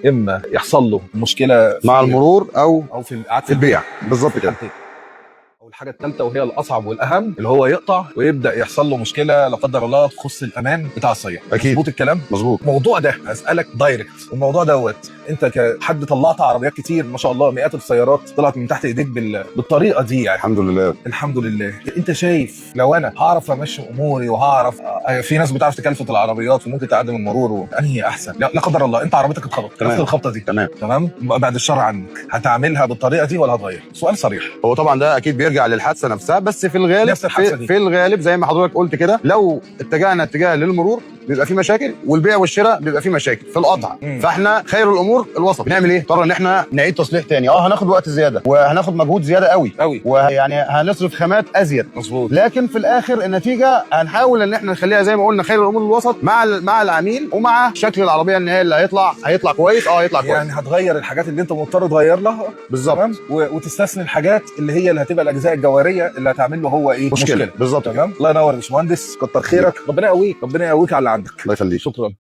اما يحصل له مشكله مع المرور او في في البيع. بالظبط كده. او الحاجه الثالثه وهي الاصعب والاهم اللي هو يقطع ويبدا يحصل له مشكله لا قدر الله تخص الامان بتاع السياره. اكيد. مظبوط الكلام. مظبوط. الموضوع ده هسالك دايركت، الموضوع دوت انت كحد طلعت عربيات كتير ما شاء الله، مئات السيارات طلعت من تحت ايديك بالطريقه دي يعني. الحمد لله. الحمد لله. انت شايف لو انا هعرف امشي اموري وهعرف في ناس بتعرف تكلفت العربيات وممكن تعدم المرور، انهي احسن؟ لا قدر الله انت عربيتك اتخبطت نفس الخبطه دي، تمام بعد الشر عنك، هتعملها بالطريقه دي ولا هتغير؟ سؤال صريح. هو طبعا ده اكيد بيرجع للحادثه نفسها، بس في الغالب في الغالب زي ما حضرتك قلت كده، لو اتجهنا اتجاه للمرور بيبقى في مشاكل، والبيع والشراء بيبقى في مشاكل في القطع. فاحنا خير الامور الوسط. بنعمل ايه؟ اضطر ان احنا نعيد تصليح تاني. هناخد وقت زياده وهناخد مجهود زياده قوي ويعني هنصرف خامات ازيد. مظبوط. لكن في الاخر النتيجه هنحاول ان احنا نخليها زي ما قلنا خير الامور الوسط مع العميل ومع شكل العربيه النهائي اللي هيطلع كويس. هيطلع كويس. يعني هتغير الحاجات اللي انت مضطر تغير لها بالظبط، وتستثني الحاجات اللي هتبقى الاجزاء الجوهريه اللي هتعمل له هو ايه مشكله. بالظبط. تمام. الله ينور يا باشمهندس، كتر خيرك. ربنا يقويك، ربنا يقويك على اللي عندك. الله يخليك. شكرا.